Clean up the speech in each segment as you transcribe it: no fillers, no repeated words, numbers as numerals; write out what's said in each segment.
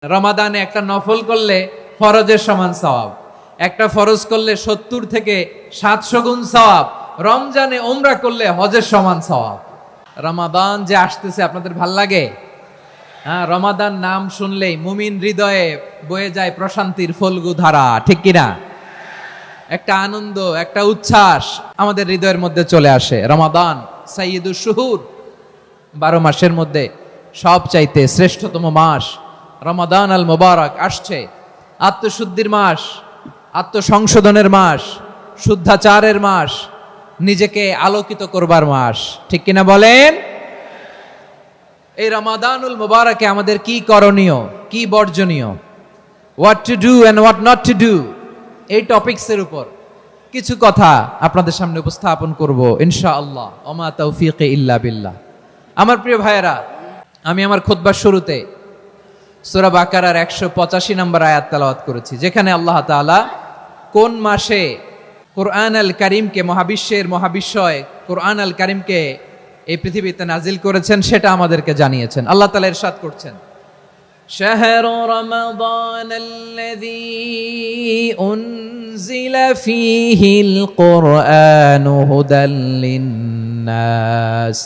রমাদানে একটা নফল করলে ফরজের সমান সওয়াব, একটা ফরজ করলে 70 থেকে 700 গুণ সওয়াব, রমজানে উমরা করলে হজের সমান সওয়াব। রমাদান যে আসতেছে আপনাদের ভাল লাগে? হ্যাঁ, রমাদান নাম শুনলেই মুমিন হৃদয়ে বয়ে যায় প্রশান্তির ফল্গু ধারা, ঠিক কিনা? একটা আনন্দ, একটা উচ্ছ্বাস আমাদের হৃদয়ের মধ্যে চলে আসে। রমাদান সাইয়্যিদুশ শুহুর, 12 মাসের মধ্যে সবচাইতে শ্রেষ্ঠতম মাস রমাদান আল মুবারক আসছে। আত্মশুদ্ধির মাস, আত্মসংশোধনের মাস, শুদ্ধাচারের মাস, নিজেকে আলোকিত করবার মাস, ঠিক কিনা বলেন? এই রমাদানুল মুবারকে আমাদের কি করণীয়, কি বর্জনীয়, what to do and what not to do, এই টপিকসের উপর কিছু কথা আপনাদের সামনে উপস্থাপন করব ইনশাআল্লাহ। ওমা তাওফীকি ইল্লা বিল্লাহ। আমার প্রিয় ভাইয়েরা, আমি আমার খুতবার শুরুতে সূরা বাকারার 185 নম্বর আয়াত তেলাওয়াত করেছি, যেখানে আল্লাহ তাআলা কোন মাসে কোরআন আল কারীমকে, মহাবিশ্বের মহাবিশ্বয় কোরআন আল কারীমকে এই পৃথিবীতে নাজিল করেছেন সেটা আমাদেরকে জানিয়েছেন। আল্লাহ তাআলা ইরশাদ করছেন, শাহরু রমাদানাল্লাযী উনজিলা ফীহিল কুরআনু হুদাল লিন্নাস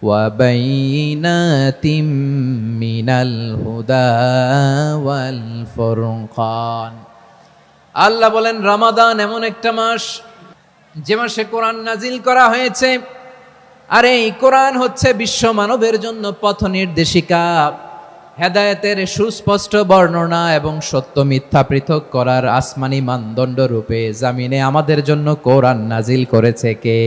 وبينات من الهدى والفرقان। আল্লাহ বলেন রমাদান এমন একটা মাস যে মাসে কোরআন নাজিল করা হয়েছে, আর এই কোরআন হচ্ছে বিশ্ব মানবের জন্য পথ নির্দেশিকা, হেদায়েতের সুস্পষ্ট বর্ণনা এবং সত্য মিথ্যা পৃথক করার আসমানি মানদণ্ড রূপে জামিনে আমাদের জন্য কোরআন নাজিল করেছে কে?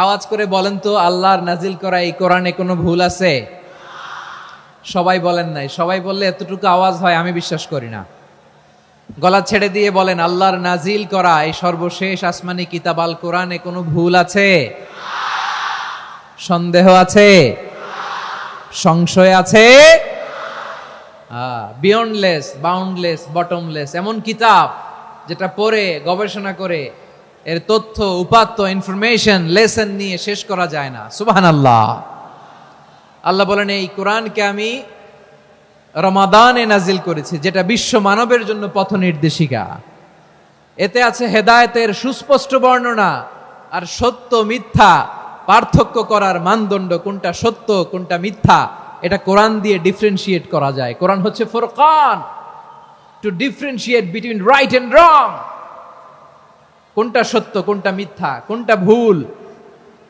আওয়াজ করে বলেন তো, আল্লাহর নাজিল করা এই কোরআনে কোনো ভুল আছে? সবাই বলেন নাই। সবাই বললে এতটুকু আওয়াজ হয় আমি বিশ্বাস করি না। গলা ছেড়ে দিয়ে বলেন, আল্লাহর নাজিল করা এই সর্বশেষ আসমানি কিতাব আল কোরআনে কোনো ভুল আছে? সন্দেহ আছে? সংশয় আছে? বিয়ন্ডলেস, বাউন্ডলেস, বটমলেস, এমন কিতাব যেটা পড়ে গবেষণা করে এর তথ্য, উপাত্ত, ইনফরমেশন, লেসন নিয়ে শেষ করা যায় না। সুবহানাল্লাহ। আল্লাহ বলেন এই কোরআনকে আমি রমাদানে নাজিল করেছি, যেটা বিশ্ব মানবের জন্য পথ নির্দেশিকা। এতে আছে হেদায়েতের সুস্পষ্ট বর্ণনা, আর সত্য মিথ্যা পার্থক্য করার মানদণ্ড, কোনটা সত্য কোনটা মিথ্যা, এটা কোরআন দিয়ে ডিফারেন্সিয়েট করা যায়। কোরআন হচ্ছে ফুরকান, to differentiate between right and wrong. কোনটা সত্য, কোনটা মিথ্যা, কোনটা ভুল,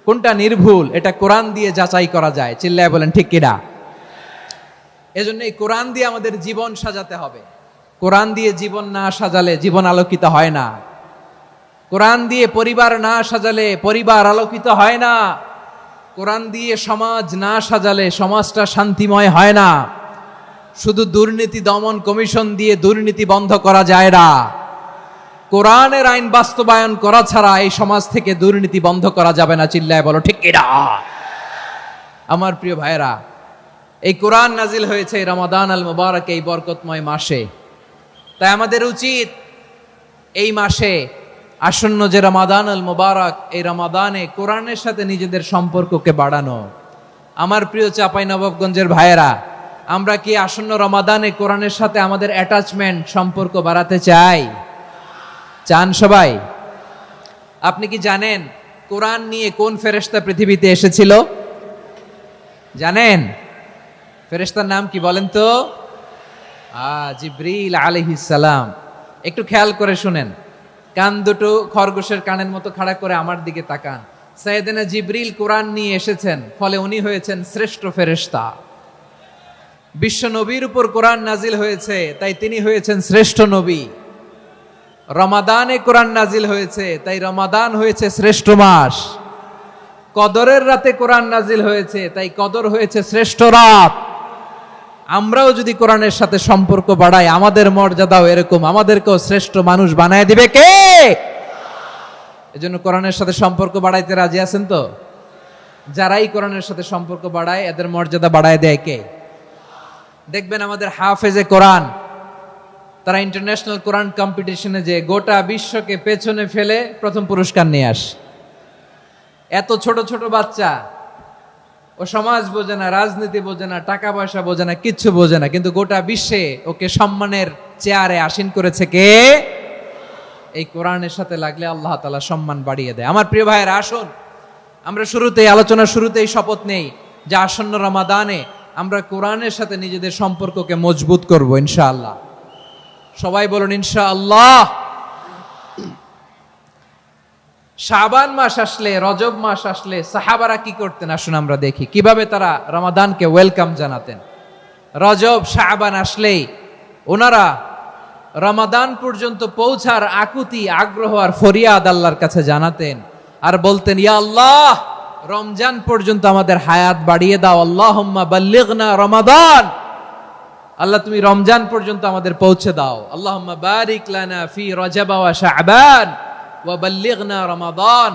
কোনটা নির্ভুল, এটা কোরআন দিয়ে যাচাই করা যায়। চিল্লায় বলেন ঠিক কিনা? এজন্য এই কোরআন দিয়ে আমাদের জীবন সাজাতে হবে। কোরআন দিয়ে জীবন না সাজালে জীবন আলোকিত হয় না। কোরআন দিয়ে পরিবার না সাজালে পরিবার আলোকিত হয় না। কোরআন দিয়ে সমাজ না সাজালে সমাজটা শান্তিময় হয় না। শুধু দুর্নীতি দমন কমিশন দিয়ে দুর্নীতি বন্ধ করা যায় না। কোরআনের আইন বাস্তবায়ন করা ছাড়া এই সমাজ থেকে দুর্নীতি বন্ধ করা যাবে না। চিল্লায় বলো ঠিক কিনা? আমার প্রিয় ভাইয়েরা, এই কোরআন নাজিল হয়েছে রমাদান আল মুবারক, এই বরকতময় মাসে। তাই আমাদের উচিত এই মাসে আসন্ন যে রমাদান আল মুবারক, এই রমাদানে কোরআনের সাথে নিজেদের সম্পর্ককে বাড়ানো। আমার প্রিয় চাঁপাইনবাবগঞ্জের ভাইয়েরা, আমরা কি আসন্ন রমাদানে কোরআনের সাথে আমাদের অ্যাটাচমেন্ট, সম্পর্ক বাড়াতে চাই? চান সবাই? আপনি কি জানেন কোরআন নিয়ে কোন ফেরেশতা পৃথিবীতে এসেছিল? জানেন? ফেরেশতার নাম কি বলেন তো? জিবরিল আলাইহিস সালাম। একটু খেয়াল করে শুনেন, কান দুটো খরগোশের কানের মতো খাড়া করে আমার দিকে তাকান। সাইয়েদনা জিবরিল কোরআন নিয়ে এসেছেন, ফলে উনি হয়েছেন শ্রেষ্ঠ ফেরেশতা। বিশ্ব নবীর উপর কোরআন নাজিল হয়েছে, তাই তিনি হয়েছেন শ্রেষ্ঠ নবী। রমাদানে কোরআন নাজিল হয়েছে, তাই রমাদান হয়েছে শ্রেষ্ঠ মাস। কদরের রাতে কোরআন নাজিল হয়েছে, তাই কদর হয়েছে শ্রেষ্ঠ রাত। আমরাও যদি কোরআনের সাথে সম্পর্ক বাড়াই, আমাদের মর্যাদাও এরকম, আমাদেরকেও শ্রেষ্ঠ মানুষ বানায় দিবে কে? এজন্য কোরআনের সাথে সম্পর্ক বাড়াইতে রাজি আছেন তো? যারাই কোরআনের সাথে সম্পর্ক বাড়ায় এদের মর্যাদা বাড়ায় দেয় কে? দেখবেন আমাদের হাফেজে কোরআন, তারা ইন্টারন্যাশনাল কোরআন কম্পিটিশনে যে গোটা বিশ্বকে পেছনে ফেলে প্রথম পুরস্কার নিয়ে আসে। এত ছোট ছোট বাচ্চা ও সমাজ বোঝে না, রাজনীতি বোঝে না, টাকা পয়সা বোঝে না, কিচ্ছু বোঝে না, কিন্তু গোটা বিশ্বে ওকে সম্মানের চেয়ারে আসীন করেছে কে? এই কোরআনের সাথে লাগলে আল্লাহ তাআলা সম্মান বাড়িয়ে দেয়। আমার প্রিয় ভাইয়েরা, আসুন আমরা আলোচনার শুরুতেই শপথ নেই যে আসন্ন রমাদানে আমরা কোরআনের সাথে নিজেদের সম্পর্ককে মজবুত করব ইনশাআল্লাহ। সবাই বলুন ইনশাআল্লাহ। শাবান মাস আসলে, রজব মাস আসলে সাহাবারা কি করতেন আসুন আমরা দেখি কিভাবে তারা রমাদানকে ওয়েলকাম জানাতেন। রজব শাবান আসলেই ওনারা রমাদান পর্যন্ত পৌঁছার আকুতি, আগ্রহ আর ফরিয়াদ আল্লাহর কাছে জানাতেন আর বলতেন, ইয়া আল্লাহ, রমজান পর্যন্ত আমাদের হায়াত বাড়িয়ে দাও। আল্লাহুম্মা বাল্লিগনা রমাদান, আল্লাহ তুমি রমজান পর্যন্ত আমাদের পৌঁছে দাও। আল্লাহুম্মা বারিক লানা ফি রজব ওয়া শাবান ওয়া বাল্লিগনা রমাদান,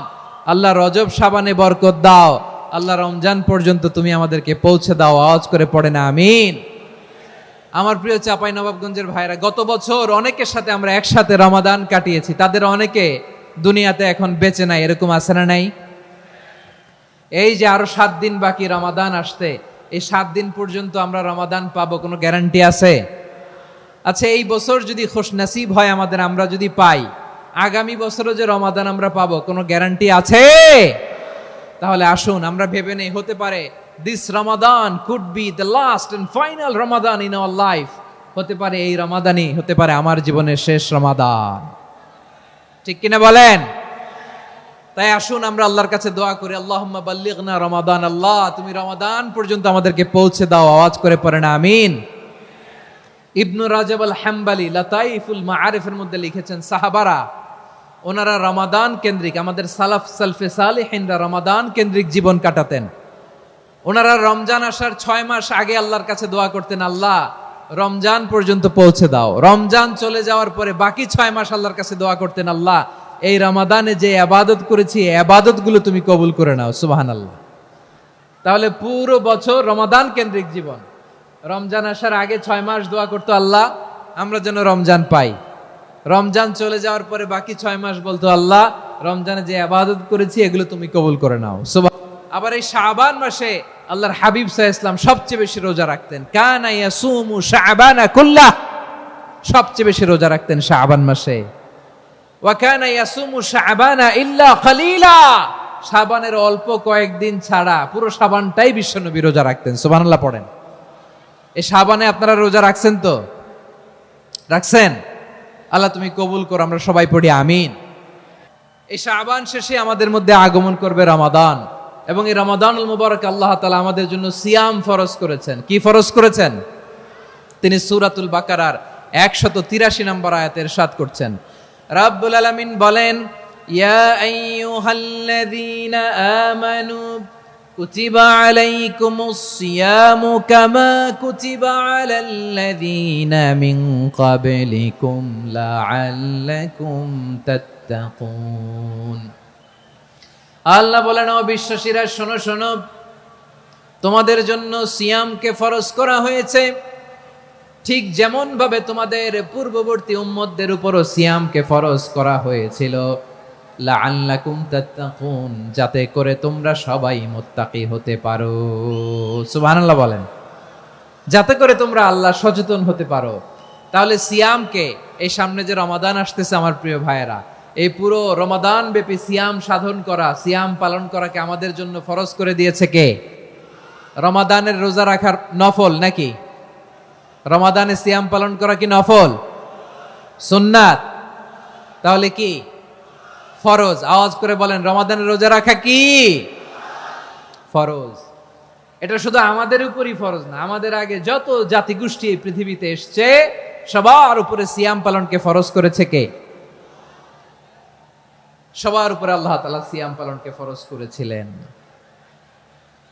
আল্লাহ রজব শাবানে বরকত দাও, আল্লাহ রমজান পর্যন্ত তুমি আমাদেরকে পৌঁছে দাও। আওয়াজ করে পড়েন আমিন। আমার প্রিয় চাঁপাইনবাবগঞ্জের ভাইরা, গত বছর অনেকের সাথে আমরা একসাথে রমাদান কাটিয়েছি, তাদের অনেকে দুনিয়াতে এখন বেঁচে নাই, এরকম আছে না নাই? এই যে আরো 7 দিন বাকি রমাদান আসতে, এই 7 দিন পর্যন্ত আমরা রমাদান পাবো, কোনো গ্যারান্টি আছে? আচ্ছা, এই বছর যদি খুশনসিব হয় আমাদের, আমরা যদি পাই, আগামী বছরও যে রমাদান আমরা পাবো, কোনো গ্যারান্টি আছে? তাহলে আসুন আমরা ভেবে নেই, হতে পারে this Ramadan could be the last and final Ramadan in our life. হতে পারে এই রমাদানই হতে পারে আমার জীবনের শেষ রমাদান। ঠিক কিনা বলেন? তাই আসুন আমরা আল্লাহর কাছে দোয়া করি, আল্লাহুম্মা বাল্লিগনা রমাদান, আল্লাহ তুমি রমাদান পর্যন্ত আমাদেরকে পৌঁছে দাও। আওয়াজ করে পড়েন আমিন। ইবনু রাজব আল হাম্বালি লাতাইফুল মাআরিফের মধ্যে লিখেছেন, সাহাবারা ওনারা রমাদান কেন্দ্রিক, আমাদের সালাফ সালফে সালেহিনরা রমাদান কেন্দ্রিক জীবন কাটাতেন। ওনারা রমজান আসার 6 মাস আগে আল্লাহর কাছে দোয়া করতেন, আল্লাহ রমজান পর্যন্ত পৌঁছে দাও। রমজান চলে যাওয়ার পরে বাকি 6 মাস আল্লাহর কাছে দোয়া করতেন, আল্লাহ এই রমাদানে যে ইবাদত করেছি এই ইবাদতগুলো তুমি কবুল করে নাও। সুবহানাল্লাহ। তাহলে পুরো বছর রমাদান কেন্দ্রিক জীবন। রমজান আসার আগে 6 মাস দোয়া করতো, আল্লাহ আমরা যেন রমজান পাই। রমজান চলে যাওয়ার পরে বাকি 6 মাস বলতো, আল্লাহ রমজানে যে ইবাদত করেছি এগুলো তুমি কবুল করে নাও। আবার এই শাবান মাসে আল্লাহর হাবিব সাল্লাল্লাহু আলাইহি ওয়াসাল্লাম সবচেয়ে বেশি রোজা রাখতেন। কানা ইয়াসুমু শাবানা কুল্লাহ, সবচেয়ে বেশি রোজা রাখতেন শাবান মাসে। ওয়া কানা ইয়াসুমু শাবানা ইল্লা কালিলা, শাবানের অল্প কয়েকদিন ছাড়া পুরো শাবানটাই বিশ্বনবী রোজা রাখতেন। সুবহানাল্লাহ পড়েন। এই শাবানে আপনারা রোজা রাখছেন তো? রাখছেন? আল্লাহ তুমি কবুল করো, আমরা সবাই পড়ি আমিন। এই শাবান শেষে আমাদের মধ্যে আগমন করবে রমাদান, এবং এই রমাদানুল মুবারক আল্লাহ তাআলা আমাদের জন্য সিয়াম ফরজ করেছেন। কি ফরজ করেছেন? তিনি সূরাতুল বাকারার 183 নম্বর আয়াতে ইরশাদ করছেন, রাব্বুল আলামিন বলেন, ইয়া আইয়ুহাল্লাযীনা আমানু কুতিবা আলাইকুমুস সিয়ামু কামা কুতিবা আলাল্লাযীনা মিন ক্বাবলিকুম লাআল্লাকুম তাত্তাকুন। আল্লাহ বলেন, ও বিশ্বাসীরা শোনো শোনো, তোমাদের জন্য সিয়ামকে ফরজ করা হয়েছে, ঠিক যেমন ভাবে তোমাদের পূর্ববর্তী উম্মতদের উপরও সিয়ামকে ফরজ করা হয়েছিল, লাআল্লাকুম তাত্তাকুন, যাতে করে তোমরা সবাই মুত্তাকি হতে পারো। সুবহানাল্লাহ বলেন, যাতে করে তোমরা আল্লাহ সচেতন হতে পারো। তাহলে সিয়ামকে, এই সামনে যে রমাদান আসতেছে আমার প্রিয় ভাইয়েরা, এই পুরো রমাদান ব্যাপী সিয়াম সাধন করা, সিয়াম পালন করাকে আমাদের জন্য ফরজ করে দিয়েছে কে? রমাদানের রোজা রাখার নফল নাকি? রমাদানে সিয়াম পালন করা কি নফল? সুন্নাত? তাহলে কি ফরজ? আওয়াজ করে বলেন, রমাদানের রোজা রাখা কি ফরজ? এটা শুধু আমাদের উপরই ফরজ না, আমাদের আগে যত জাতিগোষ্ঠী এই পৃথিবীতে এসছে সবার উপরে সিয়াম পালনকে ফরজ করেছে কে? সবার উপরে আল্লাহ তাআলা সিয়াম পালনকে ফরজ করেছিলেন।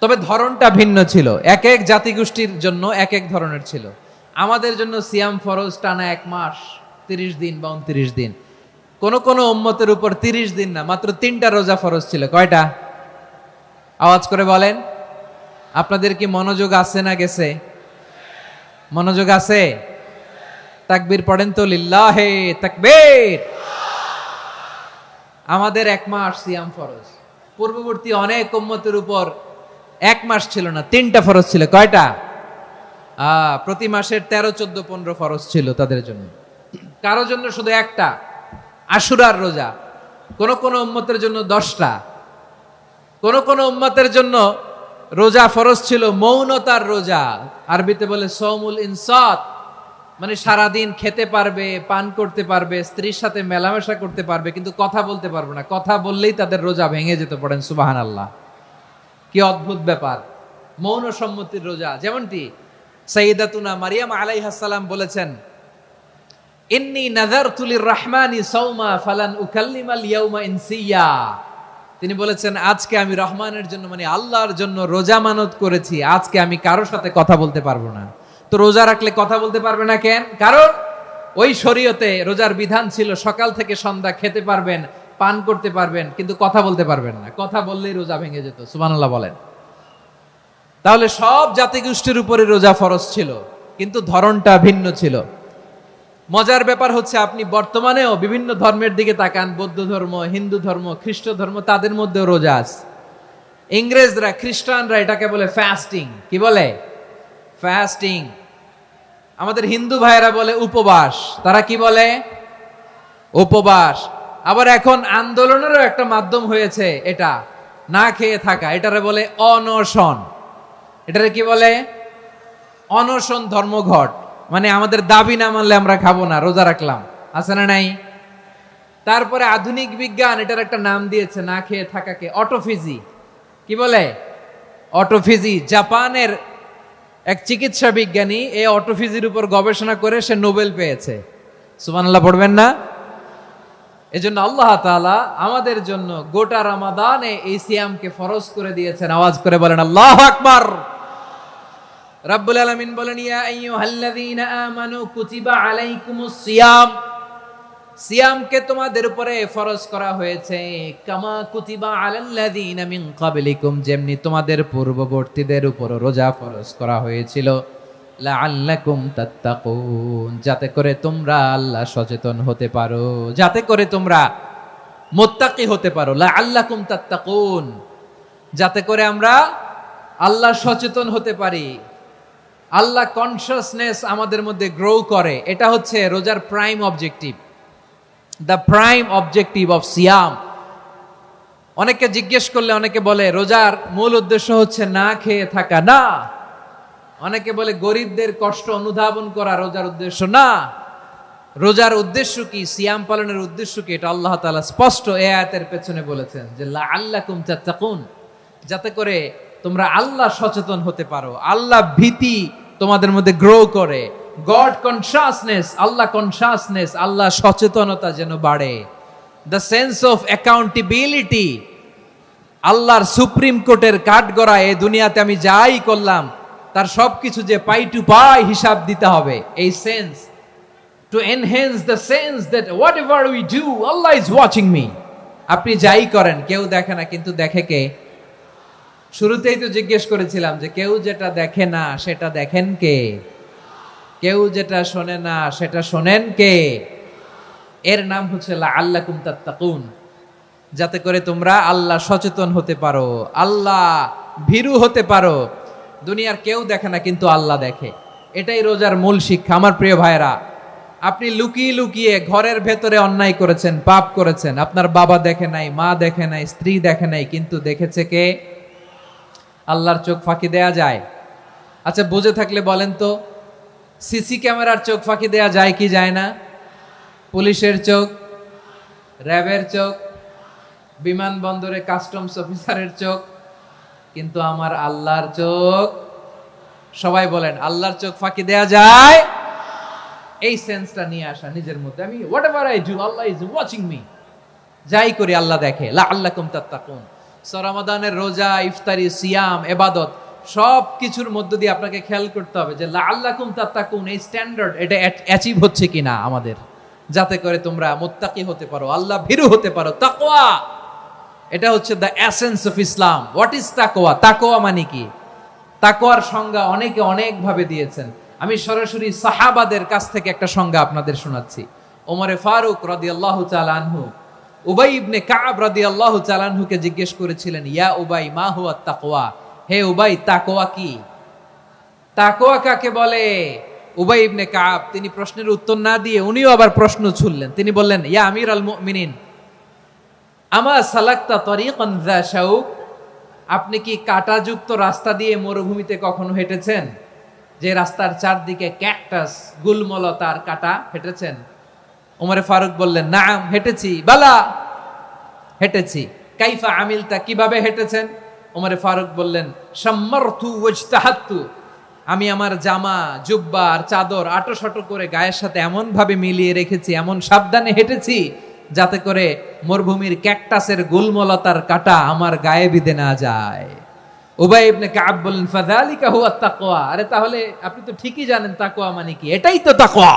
তবে ধরনটা ভিন্ন ছিল, এক এক জাতিগোষ্ঠীর জন্য এক এক ধরনের ছিল। আমাদের জন্য সিয়াম ফরজ টানা 1 মাস 30 দিন বা 29 দিন। কোন কোন উম্মতের উপর 30 দিন না, মাত্র 3টা রোজা ফরজ ছিল। কয়টা? আওয়াজ করে বলেন। আপনাদের কি মনোযোগ আছে না গেছে? মনোযোগ আছে? তাকবীর পড়েন তো, লিল্লাহে তাকবীর। আমাদের 1 মাস সিয়াম ফরজ, পূর্ববর্তী অনেক উম্মতের উপর এক মাস ছিল না, 3টা ফরজ ছিল। কয়টা? প্রতি মাসের 13, 14, 15 ফরজ ছিল তাদের জন্য। কারো জন্য শুধু একটা, আশুরার রোজা। কোন কোন উম্মতের জন্য 10টা। কোন কোন উম্মতের জন্য রোজা ফরজ ছিল মৌনতার রোজা, আরবিতে বলে সৌমুল ইনসাত, মানে সারাদিন খেতে পারবে, পান করতে পারবে, স্ত্রীর সাথে মেলামেশা করতে পারবে, কিন্তু কথা বলতে পারবে না। কথা বললেই তাদের রোজা ভেঙে যেতে। পড়েন সুবহানাল্লাহ। কি অদ্ভুত ব্যাপার, মৌন সম্মতির রোজা। যেমনটি সাইয়্যিদাতুনা মারিয়াম আলাইহাস সালাম বলেছেন, ইন্নী নাযারতু লির-রাহমানি সাওমা ফালান উকাল্লিমাল ইয়াওমা ইনসিয়া। তিনি বলেছেন, আজকে আমি রহমানের জন্য, মানে আল্লাহর জন্য রোজা মানত করেছি, আজকে আমি কারোর সাথে কথা বলতে পারবো না। তো রোজা রাখলে কথা বলতে পারবে না কেন? কারণ ওই শরীয়তে রোজার বিধান ছিল সকাল থেকে সন্ধ্যা খেতে পারবেন, পান করতে পারবেন, কিন্তু কথা বলতে পারবেন না। কথা বললেই রোজা ভেঙে যেত। সুবহানাল্লাহ বলেন। তাহলে সব জাতিগোষ্ঠীর উপরে রোজা ফরজ ছিল, কিন্তু ধরনটা ভিন্ন ছিল। মজার ব্যাপার হচ্ছে, আপনি বর্তমানেও বিভিন্ন ধর্মের দিকে তাকান, বৌদ্ধ ধর্ম, হিন্দু ধর্ম, খ্রিস্ট ধর্ম, তাদের মধ্যেও রোজা আছে। ইংরেজরা, খ্রিস্টানরা এটাকে বলে ফাস্টিং। কি বলে? ফাস্টিং। আমাদের হিন্দু ভাইয়েরা বলে উপবাস। তারা কি বলে? উপবাস। আবার এখন আন্দোলনেরও একটা মাধ্যম হয়েছে এটা, না খেয়ে থাকা। এটারে বলে অনশন। এটারে কি বলে? অনশন ধর্মঘট। মানে আমাদের দাবি না মানলে আমরা খাবো না, রোজা রাখলাম। আছে না নাই? তারপরে আধুনিক বিজ্ঞান এটার একটা নাম দিয়েছে না খেয়ে থাকাকে, অটোফিজি। কি বলে? অটোফিজি। জাপানের এক চিকিৎসা বিজ্ঞানী এই অটোফিজির উপর গবেষণা করে সে নোবেল পেয়েছে। সুবহানাল্লাহ পড়বেন না? এজন্য আল্লাহ তাআলা আমাদের জন্য গোটা রমাদানে এই সিয়ামকে ফরজ করে দিয়েছেন। আওয়াজ করে বলেন আল্লাহু আকবার। রাব্বুল আলামিন বলেন, ইয়া আইয়ুহাল্লাযীনা আমানু কুতিবা আলাইকুমুস সিয়াম। সিয়ামকে তোমাদের উপরে ফরজ করা হয়েছে, কামা কুতিবা আলাল্লাযীনা মিন ক্বাবলিকুম, যেমনি তোমাদের পূর্ববর্তীদের উপর রোজা ফরজ করা হয়েছিল, লাআল্লাকুম তাত্তাকুন, যাতে করে তোমরা আল্লাহ সচেতন হতে পারো, যাতে করে তোমরা মুত্তাকি হতে পারো। লাআল্লাকুম তাত্তাকুন, যাতে করে আমরা আল্লাহ সচেতন হতে পারি, আল্লাহ কনসিয়াসনেস আমাদের মধ্যে গ্রো করে। এটা হচ্ছে রোজার prime objective, the prime objective of সিয়াম। অনেকে জিজ্ঞেস করলে অনেকে বলে রোজার মূল উদ্দেশ্য হচ্ছে না খেয়ে থাকা। না। অনেকে বলে গরিবদের কষ্ট অনুধাবন করা রোজার উদ্দেশ্য। না। রোজার উদ্দেশ্য কি, সিয়াম পালনের উদ্দেশ্য কি, এটা আল্লাহ তাআলা স্পষ্ট এই আয়াতের পেছনে বলেছেন যে লাআল্লাকুম তাত্তাকুন, যাতে করে তোমরা আল্লাহ সচেতন হতে পারো, আল্লাহ ভীতি তোমাদের মধ্যে গ্রো করে, গড কনসিয়াসনেস, আল্লাহ কনসিয়াসনেস, আল্লাহ সচেতনতা যেন বাড়ে, দ্য সেন্স অফ অ্যাকাউন্টেবিলিটি। আল্লাহর সুপ্রিম কোর্টের কাঠগড়া এই দুনিয়াতে আমি যাই করলাম তার সবকিছু যে পাই টু পাই হিসাব দিতে হবে, এই sense, to enhance the sense that what ever we do Allah is watching me. আপনি যাই করেন কেউ দেখে না, কিন্তু দেখে কে? শুরুতেই তো জিজ্ঞেস করেছিলাম যে কেউ যেটা দেখে না সেটা দেখেন কে? কেউ যেটা শোনে না সেটা শোনেন কে? এর নাম হচ্ছে লাআল্লাকুম তাত্তাকুন, যাতে করে তোমরা আল্লাহ সচেতন হতে পারো, আল্লাহ ভীরু হতে পারো। দুনিয়ার কেউ দেখে না, কিন্তু আল্লাহ দেখে। এটাই রোজার মূল শিক্ষা। আমার প্রিয় ভাইরা, আপনি লুকিয়ে লুকিয়ে ঘরের ভেতরে অন্যায় করেছেন, পাপ করেছেন, আপনার বাবা দেখে নাই, মা দেখে নাই, স্ত্রী দেখে নাই, কিন্তু দেখেছে কে? আল্লাহর চোখ ফাঁকি দেয়া যায়? আচ্ছা, বুঝে থাকলে বলেন তো, সিসি ক্যামেরার চোখ ফাঁকি দেয়া যায় কি যায় না? পুলিশের চোখ, র্যাবের চোখ, বিমানবন্দরে কাস্টমস অফিসারের চোখ, কিন্তু আমার আল্লাহর চোখ? সবাই বলেন, আল্লাহর চোখ ফাঁকি দেয়া যায়? এই সেন্সটা নিয়ে আসা নিজের মধ্যে, আমি what ever I do Allah is watching me, যাই করি আল্লাহ দেখে। লাআল্লাকুম তাত্তাকুন। রমাদানের রোজা, ইফতারি, সিয়াম, ইবাদত সব কিছুর মধ্য দিয়ে আপনাকে খেয়াল করতে হবে যে লাআল্লাকুম তাত্তাকুন এই স্ট্যান্ডার্ড এটা অ্যাচিভ হচ্ছে কিনা আমাদের, যাতে করে তোমরা মুত্তাকি হতে পারো, আল্লাহ ভীরু হতে পারো। তাকওয়া, এটা হচ্ছে the essence of Islam. What is তাকওয়া? তাকওয়া মানে কি? তাকওয়ার সংজ্ঞা অনেকে অনেক ভাবে দিয়েছেন। আমি সরাসরি সাহাবাদের কাছ থেকে একটা সংজ্ঞা আপনাদের শোনাচ্ছি। ওমরে ফারুক রাদিয়াল্লাহু তাআলা আনহু উবাই ইবনে কাব রাদিয়াল্লাহু তাআলা আনহুকে জিজ্ঞেস করেছিলেন, ইয়া উবাই মা হুয়া তাকওয়া, হে উবাই, তাকওয়া কি? তাকওয়া কাকে বলে? উবাই ইবনে কাব তিনি প্রশ্নের উত্তর না দিয়ে উনিও আবার প্রশ্ন ছুড়লেন। তিনি বললেন, ইয়া আমিরুল মুমিনিন, আমা সালাকতা তরিকান যা শাউক, আপনি কি কাঁটাযুক্ত রাস্তা দিয়ে মরুভূমিতে কখনো হেঁটেছেন? যে রাস্তার চারদিকে ক্যাকটাস, গুলমলতার কাঁটা, হেঁটেছেন? ওমরে ফারুক বললেন, নাম, হেঁটেছি। বালা, হেঁটেছি। কাইফা আমিলতা, কিভাবে হেঁটেছেন? ওমরে ফারুক বললেন, শাম্মারতু ওয়াজতাহাতু, আমি আমার জামা, জুব্বা আর চাদর আটোসাটো করে গায়ের সাথে এমন ভাবে মিলিয়ে রেখেছি, এমন সাবধানে হেঁটেছি যাতে করে মরুভূমির ক্যাকটাসের গুলমলতার কাঁটা আমার গায়ে বিঁধে না যায়। উবাই ইবনে কাব বললেন, ফাযালিকা হুয়া তাকওয়া, আরে তাহলে আপনি তো ঠিকই জানেন তাকওয়া মানে কি, এটাই তো তাকওয়া।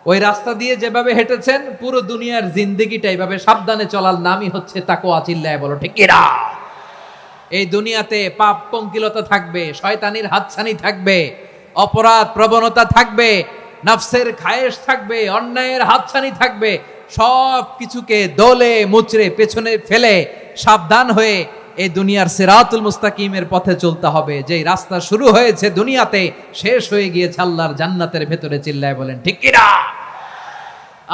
ওই রাস্তা দিয়ে যেভাবে হেঁটেছেন, পুরো দুনিয়ার জিন্দেগিটা এইভাবে সাবধানে চলার নামই হচ্ছে তাকওয়া। চিল্লায় বলো ঠিক কিনা? এই দুনিয়াতে পাপ পঙ্কিলতা থাকবে, শয়তানির হাতছানি থাকবে, অপরাধ প্রবণতা থাকবে, নফসের খায়েশ থাকবে, অন্যায়ের হাতছানি থাকবে। সব কিছুকে দলে মুচড়ে পেছনে ফেলে সাবধান হয়ে এই দুনিয়ার সিরাতুল মুস্তাকিমের পথে চলতে হবে। যেই রাস্তা শুরু হয়েছে দুনিয়াতে, শেষ হয়ে গিয়েছে আল্লাহর জান্নাতের ভেতরে। চিল্লায় বলেন ঠিক কিনা?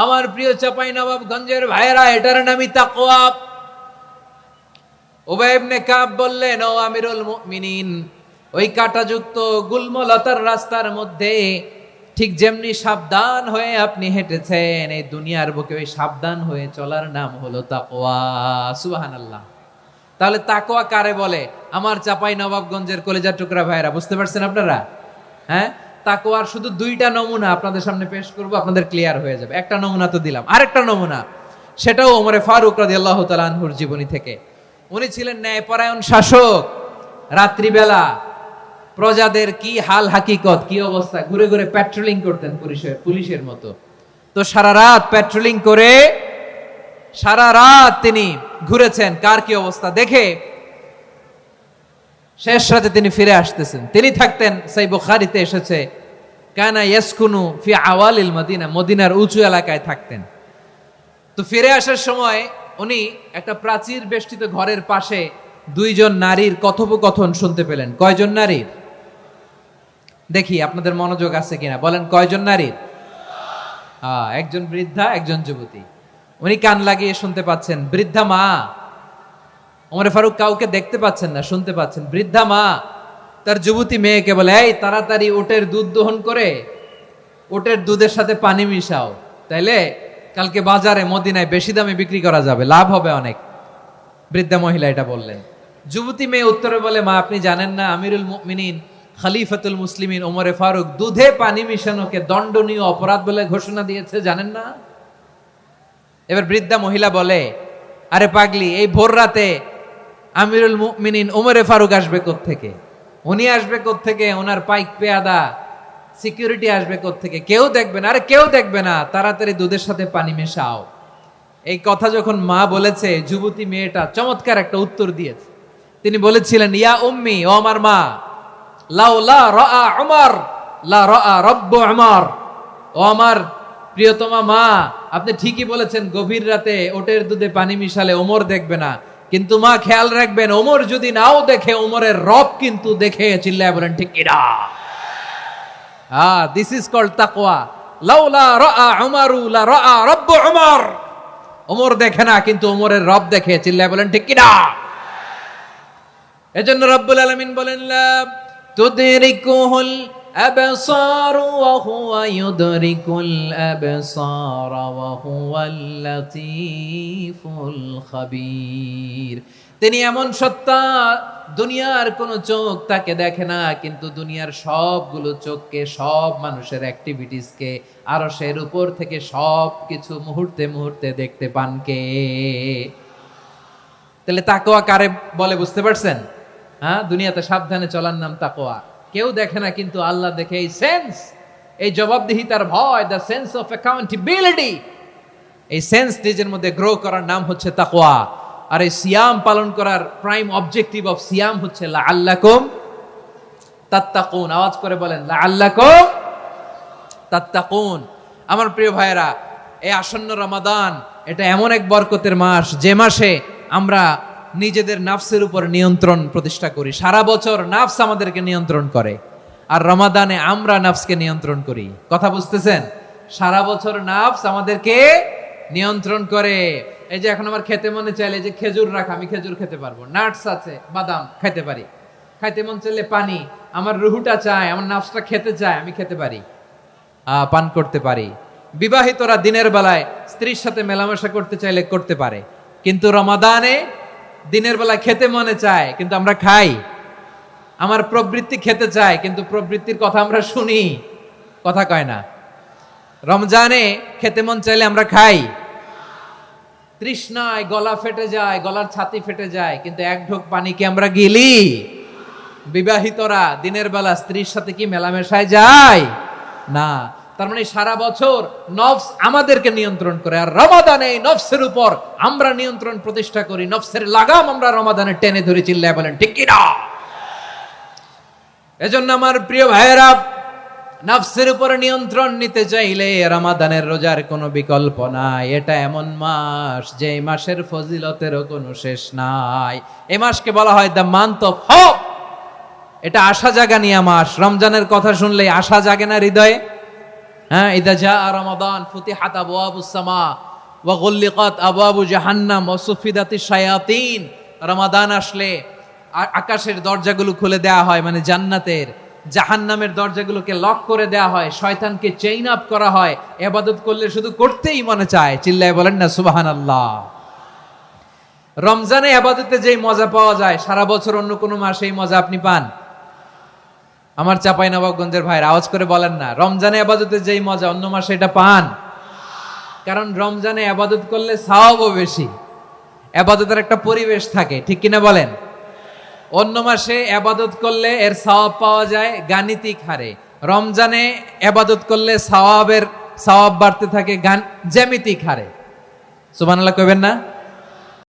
আমার প্রিয় চাঁপাইনবাবগঞ্জের ভাইয়েরা, এটার নামই তাকওয়া। উবাই ইবনে কাব বললেন, ও আমিরুল মুমিনিন, ওই কাঁটাযুক্ত গুলমলতার রাস্তার মধ্যে ঠিক যেমনি সাবধান হয়ে আপনি হেঁটেছেন, এই দুনিয়ার বুকে ওই সাবধান হয়ে চলার নাম হলো তাকওয়া। সুবহানাল্লাহ। তাহলে তাকওয়া কারে বলে? আমার চাঁপাইনবাবগঞ্জের কলেজার টুকরা ভাইয়েরা, বুঝতে পারছেন আপনারা? হ্যাঁ, তাকওয়ার শুধু দুইটা নমুনা আপনাদের সামনে পেশ করব, আপনাদের ক্লিয়ার হয়ে যাবে। একটা নমুনা তো দিলাম, আরেকটা নমুনা, সেটাও ওমরে ফারুক রাদিয়াল্লাহু তাআলা আনহুর জীবনী থেকে। উনি ছিলেন ন্যায়পরায়ণ শাসক। রাত্রিবেলা প্রজাদের কি হাল হাকিকত, কি অবস্থা, ঘুরে ঘুরে প্যাট্রোলিং করতেন পুলিশের মতো। তো সারা রাত প্যাট্রোলিং করে সারা রাত তিনি ঘুরেছেন কার কি অবস্থা দেখে। শেষ রাতে তিনি ফিরে আসতেছেন। তিনি থাকতেন, সেই বুখারীতে এসেছে, কানা ইয়াসকুনু ফি আওয়ালিল মদিনা, মদিনার উঁচু এলাকায় থাকতেন। তো ফিরে আসার সময় উনি একটা প্রাচীর বেষ্টিত ঘরের পাশে দুইজন নারীর কথোপকথন শুনতে পেলেন। কয়জন নারীর? দেখি আপনাদের মনোযোগ আছে কিনা, বলেন কয়জন নারীর? একজন বৃদ্ধা, একজন যুবতী। উনি কান লাগিয়ে শুনতে পাচ্ছেন। বৃদ্ধা মা, ওমরে ফারুক কাউকে দেখতে পাচ্ছেন না, শুনতে পাচ্ছেন। বৃদ্ধা মা তার যুবতী মেয়েকে বলে, এই তাড়াতাড়ি উটের দুধ দহন করে উটের দুধের সাথে পানি মিশাও, তাইলে কালকে বাজারে মদিনায় বেশি দামে বিক্রি করা যাবে, লাভ হবে অনেক। বৃদ্ধা মহিলা এটা বললেন। যুবতী মেয়ে উত্তরে বলে, মা আপনি জানেন না আমিরুল মুমিনিন খলিফাতুল মুসলিমিন ওমরে ফারুক দুধে পানি মিশানোকে দণ্ডনীয় অপরাধ বলে ঘোষণা দিয়েছে, জানেন না? এবার বৃদ্ধা মহিলা বলে, আরে পাগলি, এই ভোর রাতে আমিরুল মুমিনিন ওমরে ফারুক আসবে কোত্থেকে? উনি আসবে কোত্থেকে? ওনার পাইক পেয়াদা সিকিউরিটি আসবে কোত্থেকে? কেউ দেখবে না। আরে কেউ দেখবে না, তাড়াতাড়ি দুধের সাথে পানি মেশাও। এই কথা যখন মা বলেছে, যুবতী মেয়েটা চমৎকার একটা উত্তর দিয়েছে। তিনি বলেছিলেন, ইয়া উম্মি, ও আমার মা, লাউলা রাআ উমর লা রাআ রব্বু উমর, ও আমার প্রিয়তমা মা, আপনি ঠিকই বলেছেন, গভীর রাতে ওটের দুধে পানি মিশালে ওমর দেখবে না, কিন্তু মা খেয়াল রাখবেন, ওমর যদি নাও দেখে, ওমরের রব কিন্তু দেখে। চিল্লায় বলেন ঠিক কিনা? দিস ইজ কল্ড তাকওয়া। লাউলা রাআ উমরু লা রাআ রব্বু উমর, ওমর দেখে না কিন্তু ওমরের রব দেখে। চিল্লায় বলেন ঠিক কিনা? এজন্য রব্বুল আলামিন বলেন, লা তুদরিকুহুল আবসার ওয়া হুয়া ইউদরিকুল আবসার ওয়া হুয়াল লাতীফুল খাবীর। তিনি এমন সত্তা, দুনিয়ার কোন চোখ তাকে দেখে না, কিন্তু দুনিয়ার সবগুলো চোখকে, সব মানুষের অ্যাক্টিভিটিসকে আরশের উপর থেকে সব কিছু মুহূর্তে মুহূর্তে দেখতে পান কে? তাহলে তাকওয়া কারে বলে বুঝতে পারছেন? দুনিয়াতে সাবধানে চলার নাম তাকওয়া। কেউ দেখে না কিন্তু আল্লাহ দেখে। এই সেন্স, এই জবাবদিহিতার ভয়, দ্য সেন্স অফ অ্যাকাউন্টেবিলিটি, এই সেন্স নিজের মধ্যে গ্রো করার নাম হচ্ছে তাকওয়া। আর এই সিয়াম পালন করার প্রাইম অবজেক্টিভ অফ সিয়াম হচ্ছে লাআল্লাকুম তাত্তাকুন। আওয়াজ করে বলেন, লাআল্লাকুম তাত্তাকুন। আমার প্রিয় ভাইয়েরা, এই আসন্ন রমাদান, এটা এমন এক বরকতের মাস, যে মাসে আমরা নিজেদের নাফসের উপর নিয়ন্ত্রণ প্রতিষ্ঠা করি। সারা বছর নাফস আমাদেরকে নিয়ন্ত্রণ করে, আর রমাদানে আমরা নাফসকে নিয়ন্ত্রণ করি। কথা বুঝতেছেন? সারা বছর নাফস আমাদেরকে নিয়ন্ত্রণ করে। এই যে এখন আমার খেতে মনে চাইলে যে খেজুর রাখা, আমি খেজুর খেতে পারবো, নাটস আছে, বাদাম খাইতে পারি। খাইতে মন চাইলে পানি, আমার রুহুটা চায়, আমার নাফসটা খেতে চায়, আমি খেতে পারি, পান করতে পারি। বিবাহিতরা দিনের বেলায় স্ত্রীর সাথে মেলামেশা করতে চাইলে করতে পারে, কিন্তু রমাদানে দিনের বেলায় খেতে মনে চায় কিন্তু আমরা খাই। আমার প্রবৃত্তি খেতে চায় কিন্তু প্রবৃত্তির কথা আমরা শুনি, কথা কয় না। রমজানে খেতে মন চাইলে আমরা খাই, তৃষ্ণায় গলা ফেটে যায়, গলার ছাতি ফেটে যায়, কিন্তু এক ঢোক পানি কি আমরা গিলি? বিবাহিতরা দিনের বেলা স্ত্রীর সাথে কি মেলামেশায় যায় না। তার মানে সারা বছর নফস আমাদেরকে নিয়ন্ত্রণ করে, আর রমাদানে নফসের উপর আমরা নিয়ন্ত্রণ প্রতিষ্ঠা করি। নফসের লাগাম আমরা রমাদানে টেনে ধরে, চিল্লায় বলেন ঠিক কি না? এজন্য আমার প্রিয় ভাইয়েরা, নফসের উপর নিয়ন্ত্রণ নিতে চাইলে রমাদানের রোজার কোনো বিকল্প নাই। এটা এমন মাস যে মাসের ফজিলতেরও কোনো শেষ নাই। এই মাসকে বলা হয় দ্য মান্থ অফ হোপ। এটা আশা জাগানিয়া মাস। রমজানের কথা শুনলেই আশা জাগে না হৃদয়ে? হ্যাঁ, ইদা জাআ রমাদান ফুতিহাত আবওয়াবুস সামা ওয়া গুল্লিকাত আবওয়াবু জাহান্নাম ওয়া সুফিদাতিশ শায়াতিন। রমাদান আসলে আকাশের দরজাগুলো খুলে দেয়া হয়, মানে জান্নাতের। জাহান্নামের দরজাগুলোকে লক করে দেয়া হয়, শয়তানকে চেইন আপ করা হয়। ইবাদত করলে শুধু করতেই মনে চায়, চিল্লায় বলেন না সুবহানাল্লাহ। রমজানে ইবাদতে যেই মজা পাওয়া যায়, সারা বছর অন্য কোনো মাসে এই মজা আপনি পান? আমার চাঁপাইনবাবগঞ্জের ভাইরা আওয়াজ করে বলেন না, রমজানে ইবাদতে যেই মজা অন্য মাসে এটা পান? কারণ রমজানে ইবাদত করলে সওয়াবও বেশি, ইবাদতের একটা পরিবেশ থাকে, ঠিক কিনা বলেন? অন্য মাসে ইবাদত করলে এর সওয়াব পাওয়া যায় গাণিতিক হারে, রমজানে ইবাদত করলে সওয়াব বাড়তে থাকে জ্যামিতিক হারে। সুবহানাল্লাহ কইবেন না?